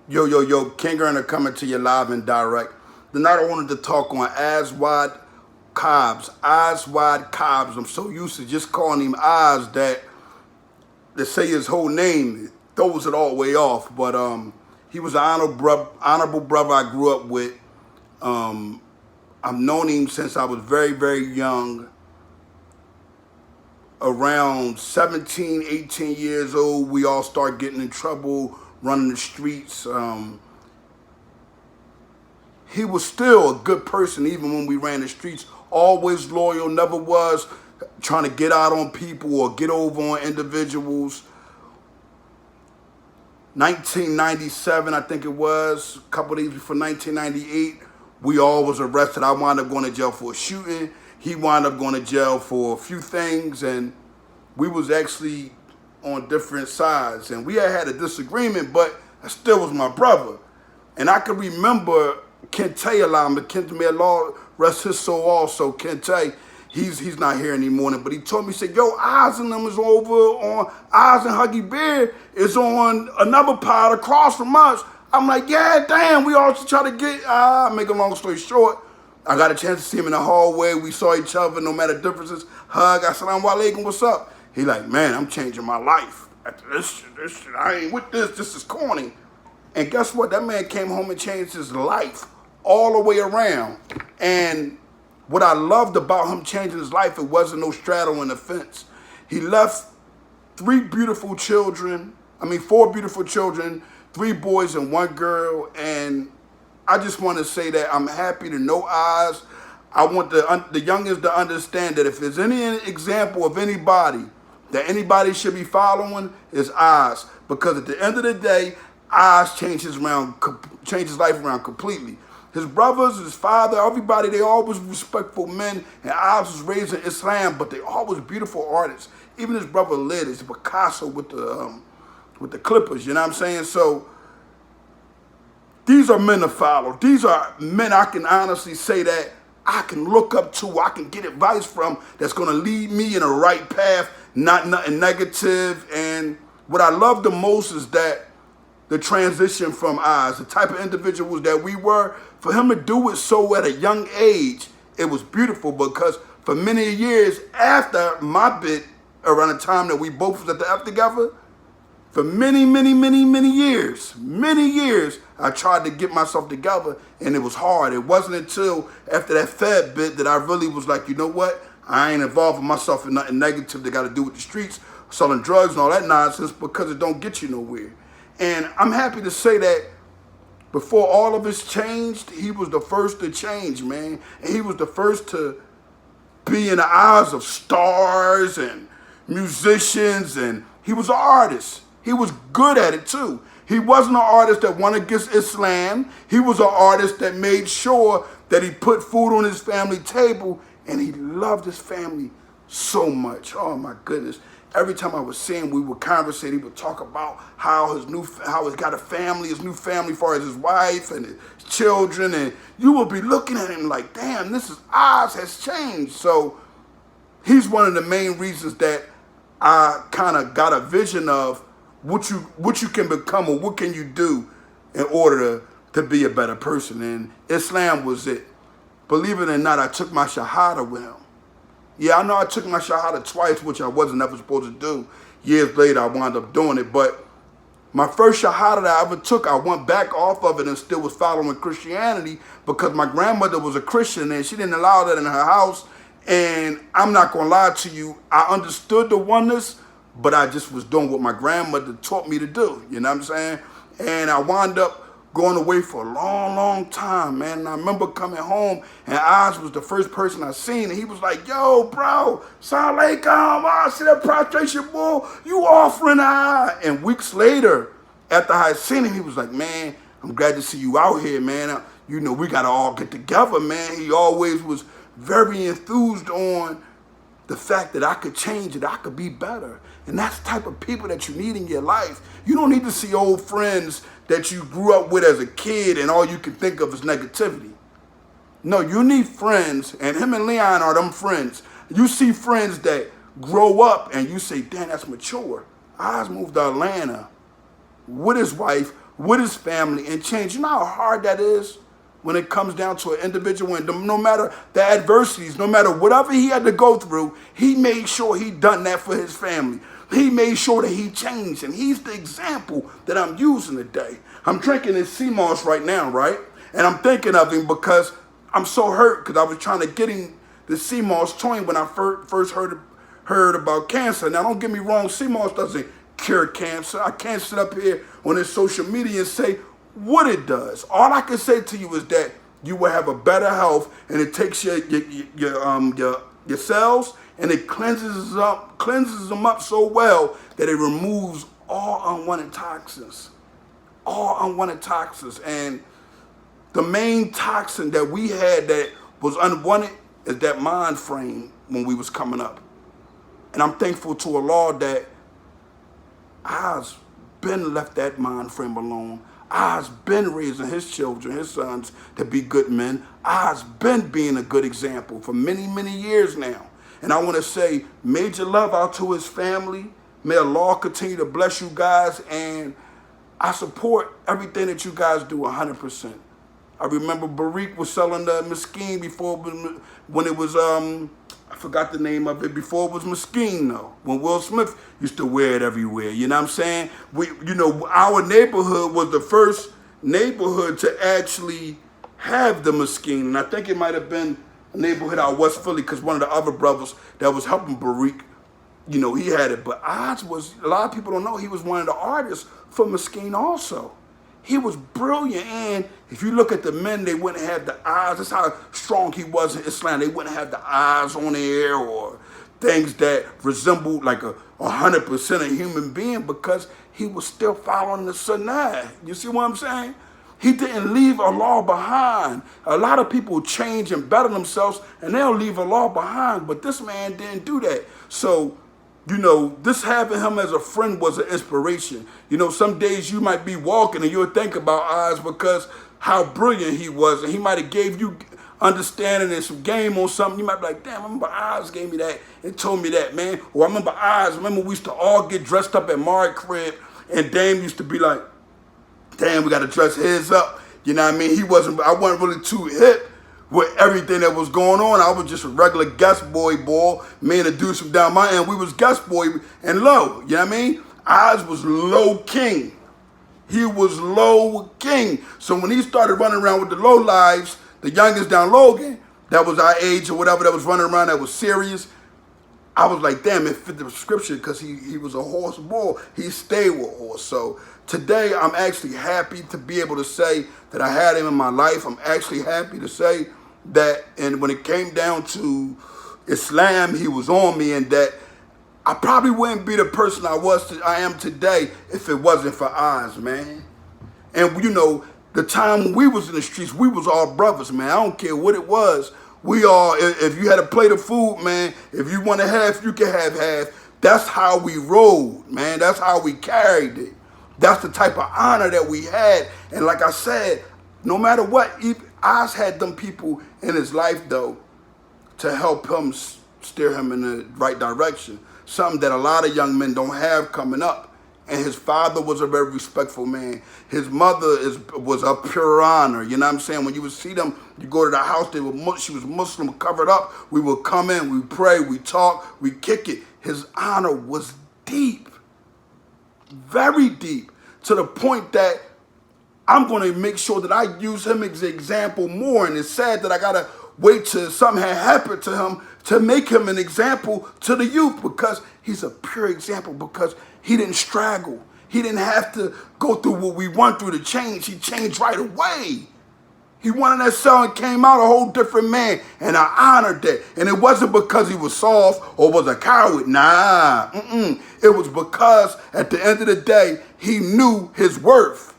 Yo, King Earner coming to you live and direct. Tonight I wanted to talk on Aswad Cobbs. Aswad Cobbs. I'm so used to just calling him Oz that to say his whole name throws it all the way off. But he was an honorable brother I grew up with. I've known him since I was very, very young. Around 17, 18 years old, we all start getting in trouble, running the streets. He was still a good person even when we ran the streets. Always loyal, never was trying to get out on people or get over on individuals. 1997, I think it was, a couple days before 1998, we all was arrested. I wound up going to jail for a shooting. He wound up going to jail for a few things, and we was actually on different sides. And we had a disagreement, but I still was my brother. And I can remember Kente Alama, Kente, may Allah rest his soul also. Kente, he's not here anymore, but he told me, he said, yo, Oz and them is over on, Oz and Huggy Bear is on another pod across from us. I'm like, yeah, damn, we all try to get, make a long story short, I got a chance to see him in the hallway. We saw each other, no matter differences. Hug, assalamu alaikum, what's up? He like, man, I'm changing my life. After this shit, I ain't with this is corny. And guess what? That man came home and changed his life all the way around. And what I loved about him changing his life, it wasn't no straddling the fence. He left four beautiful children, 3 boys and 1 girl, and I just want to say that I'm happy to know Oz. I want the youngest to understand that if there's any example of anybody that anybody should be following, is Oz. Because at the end of the day, Oz changed his life around completely. His brothers, his father, everybody, they all was respectful men, and Oz was raised in Islam, but they all was beautiful artists. Even his brother Lid is Picasso with the Clippers, you know what I'm saying? So these are men to follow. These are men I can honestly say that I can look up to, I can get advice from, that's going to lead me in the right path, not nothing negative. And what I love the most is that the transition from Oz, the type of individuals that we were, for him to do it so at a young age, it was beautiful, because for many years after my bit, around the time that we both was at the F together, for many years, I tried to get myself together, and it was hard. It wasn't until after that Fed bit that I really was like, you know what? I ain't involving myself in nothing negative that got to do with the streets, selling drugs and all that nonsense, because it don't get you nowhere. And I'm happy to say that before all of this changed, he was the first to change, man. And he was the first to be in the eyes of stars and musicians, and he was an artist. He was good at it too. He wasn't an artist that went against Islam. He was an artist that made sure that he put food on his family table, and he loved his family so much. Oh my goodness. Every time I would see him, we would conversate. He would talk about how he's got a family, his new family, as far as his wife and his children, and you would be looking at him like, damn, Oz has changed. So he's one of the main reasons that I kind of got a vision of what you can become, or what can you do in order to be a better person. And Islam was it. Believe it or not, I took my shahada with him. Yeah, I know I took my shahada twice, which I wasn't ever supposed to do. Years later, I wound up doing it. But my first shahada that I ever took, I went back off of it and still was following Christianity, because my grandmother was a Christian and she didn't allow that in her house. And I'm not going to lie to you, I understood the oneness, but I just was doing what my grandmother taught me to do. You know what I'm saying? And I wound up going away for a long time, man. And I remember coming home, and Oz was the first person I seen, and he was like, yo, bro, salam alaikum, I see that prostration bull, you offering And weeks later, after I had seen him, he was like, man, I'm glad to see you out here, man. You know, we got to all get together, man. He always was very enthused on the fact that I could change it, I could be better. And that's the type of people that you need in your life. You don't need to see old friends that you grew up with as a kid and all you can think of is negativity. No, you need friends, and him and Leon are them friends. You see friends that grow up and you say, damn, that's mature. Oz moved to Atlanta with his wife, with his family and change. You know how hard that is when it comes down to an individual, and no matter the adversities, no matter whatever he had to go through, he made sure he done that for his family. He made sure that he changed, and he's the example that I'm using today. I'm drinking this sea moss right now, right? And I'm thinking of him because I'm so hurt because I was trying to get him the sea moss joint when I first heard about cancer. Now, don't get me wrong, sea moss doesn't cure cancer. I can't sit up here on this social media and say what it does. All I can say to you is that you will have a better health, and it takes your cells and it cleanses them up so well that it removes all unwanted toxins. All unwanted toxins. And the main toxin that we had that was unwanted is that mind frame when we was coming up. And I'm thankful to Allah that I've been left that mind frame alone. I've been raising his children, his sons, to be good men. I've been being a good example for many, many years now. And I want to say major love out to his family. May Allah continue to bless you guys. And I support everything that you guys do 100%. I remember Barik was selling the Mesquite before, when it was, I forgot the name of it, before it was Mesquite though. When Will Smith used to wear it everywhere, you know what I'm saying? Our neighborhood was the first neighborhood to actually have the Mesquite. And I think it might have been a neighborhood out West Philly because one of the other brothers that was helping Barik, he had it. But Oz was, a lot of people don't know, he was one of the artists for Mesquite also. He was brilliant, and if you look at the men, they wouldn't have the eyes. That's how strong he was in Islam. They wouldn't have the eyes on there or things that resembled like 100% a human being because he was still following the Sunnah. You see what I'm saying? He didn't leave Allah behind. A lot of people change and better themselves, and they'll leave Allah behind, but this man didn't do that. So, this having him as a friend was an inspiration. Some days you might be walking and you'll think about Oz because how brilliant he was. And he might have gave you understanding and some game on something. You might be like, damn, I remember Oz gave me that and told me that, man. Or I remember Oz. Remember we used to all get dressed up at Mark crib and Dame used to be like, damn, we got to dress his up. You know what I mean? I wasn't really too hip with everything that was going on. I was just a regular guest boy, me and a dude from down my end, we was guest boy and low, you know what I mean? Oz was low king. He was low king. So when he started running around with the low lives, the youngest down Logan, that was our age or whatever, that was running around that was serious, I was like, damn, it fit the description because he was a horse bull. He stayed with horse. So today I'm actually happy to be able to say that I had him in my life. I'm actually happy to say that, and when it came down to Islam, he was on me, and that I probably wouldn't be the person I am today if it wasn't for Oz, man. And the time when we was in the streets, we was all brothers, man. I don't care what it was. We all, if you had a plate of food, man, if you wanted half, you could have half. That's how we rolled, man. That's how we carried it. That's the type of honor that we had. And like I said, no matter what, Oz had them people in his life, though, to help him steer him in the right direction. Something that a lot of young men don't have coming up. And his father was a very respectful man. His mother was a pure honor. You know what I'm saying? When you would see them, you go to the house, she was Muslim, covered up. We would come in, we pray, we talk, we kick it. His honor was deep, very deep, to the point that I'm going to make sure that I use him as an example more. And it's sad that I got to wait till something had happened to him to make him an example to the youth, because he's a pure example, because he didn't straggle. He didn't have to go through what we went through to change. He changed right away. He went in that cell and came out a whole different man, and I honored that. And it wasn't because he was soft or was a coward. Nah, It was because at the end of the day, he knew his worth.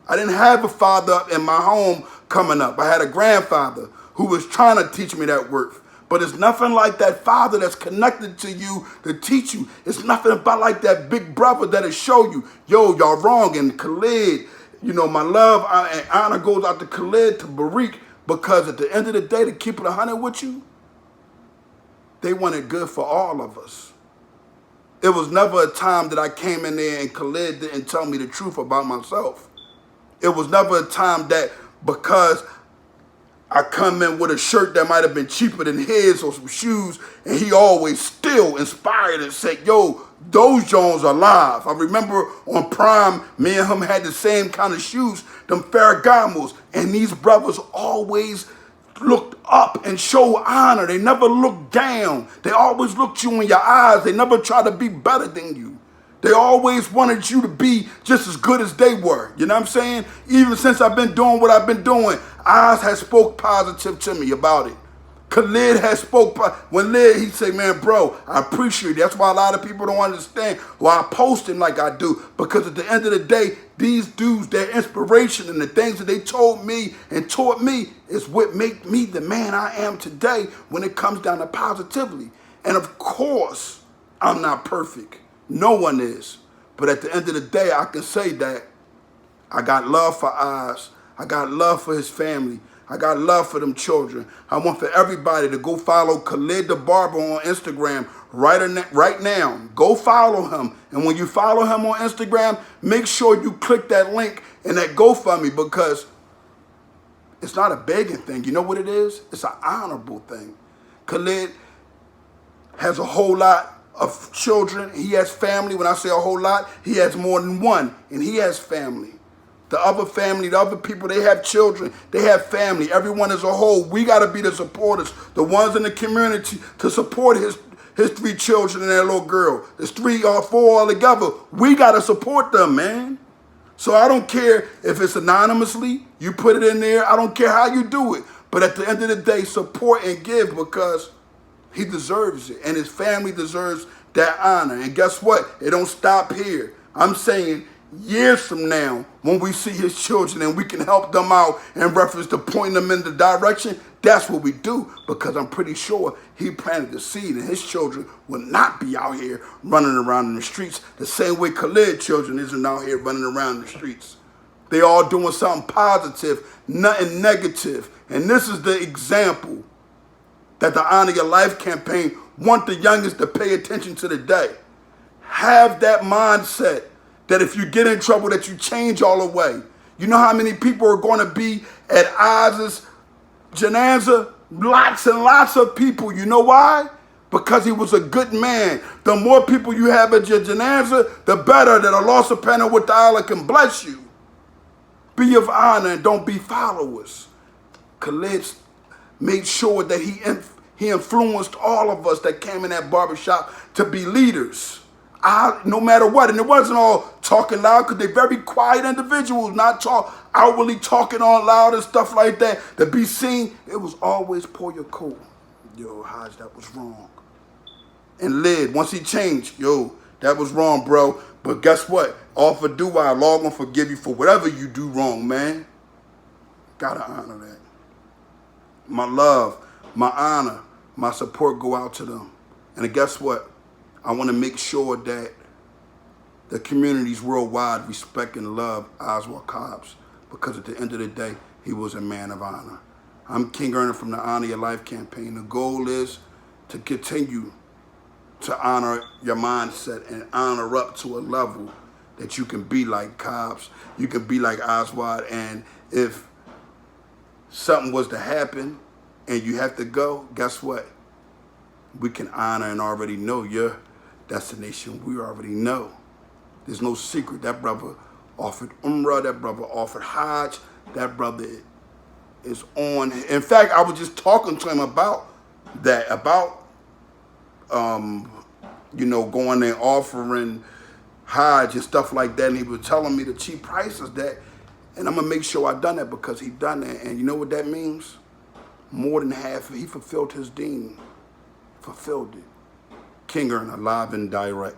I didn't have a father in my home coming up. I had a grandfather who was trying to teach me that worth. But it's nothing like that father that's connected to you to teach you. It's nothing about like that big brother that'll show you, yo, y'all wrong. And Khalid, my love and honor goes out to Khalid, to Barik, because at the end of the day, to keep it 100 with you, they wanted good for all of us. It was never a time that I came in there and Khalid didn't tell me the truth about myself. It was never a time that because I come in with a shirt that might have been cheaper than his or some shoes, and he always still inspired and said, yo, those Jones are live. I remember on Prime, me and him had the same kind of shoes, them Ferragamos, and these brothers always looked up and showed honor. They never looked down. They always looked you in your eyes. They never tried to be better than you. They always wanted you to be just as good as they were. You know what I'm saying? Even since I've been doing what I've been doing, Oz has spoke positive to me about it. Khalid has spoke, when Lid, he say, man, bro, I appreciate it. That's why a lot of people don't understand why I post him like I do. Because at the end of the day, these dudes, their inspiration and the things that they told me and taught me is what make me the man I am today when it comes down to positively. And of course, I'm not perfect. No one is. But at the end of the day, I can say that I got love for Oz. I got love for his family. I got love for them children. I want for everybody to go follow Khalid the Barber on Instagram right now. Go follow him. And when you follow him on Instagram, make sure you click that link and that GoFundMe, because it's not a begging thing. You know what it is? It's an honorable thing. Khalid has a whole lot of children. He has family. When I say a whole lot, he has more than one, and he has family. The other family, the other people, they have children, they have family. Everyone as a whole, we got to be the supporters, the ones in the community to support his 3 children and that little girl. There's 3 or 4 all together. We got to support them, man. So I don't care if it's anonymously, you put it in there. I don't care how you do it. But at the end of the day, support and give, because he deserves it, and his family deserves that honor. And guess what? It don't stop here. I'm saying years from now, when we see his children and we can help them out in reference to pointing them in the direction, that's what we do, because I'm pretty sure he planted the seed and his children will not be out here running around in the streets the same way Khalid's children isn't out here running around in the streets. They all doing something positive, nothing negative. And this is the example that the Honor Your Life campaign want the youngest to pay attention to today. Have that mindset that if you get in trouble, that you change all the way. You know how many people are going to be at Oz's janazah? Lots and lots of people. You know why? Because he was a good man. The more people you have at your janazah, the better that Allah subhanahu wa ta'ala can bless you. Be of honor and don't be followers. Khalid made sure that he influenced all of us that came in that barbershop to be leaders. No matter what. And it wasn't all talking loud, because they're very quiet individuals, not outwardly talking all loud and stuff like that to be seen. It was always pull your coat. Yo, Hajj, that was wrong. And Lid, once he changed, yo, that was wrong, bro. But guess what? All for dua, Allah gonna forgive you for whatever you do wrong, man. Gotta honor that. My love, my honor, my support go out to them. And guess what? I want to make sure that the communities worldwide respect and love Aswad Cobbs, because at the end of the day, he was a man of honor. I'm King Erner from the Honor Your Life campaign. The goal is to continue to honor your mindset and honor up to a level that you can be like Cobbs, you can be like Aswad, and if something was to happen and you have to go, guess what? We can honor and already know your destination. We already know. There's no secret. That brother offered Umrah. That brother offered Hajj. That brother is on. In fact, I was just talking to him about that, about, you know, going there offering Hajj and stuff like that. And he was telling me the cheap prices that, and I'm going to make sure I done that, because he done that. And you know what that means? More than half. He fulfilled his deen. Fulfilled it. King Erner, live and direct.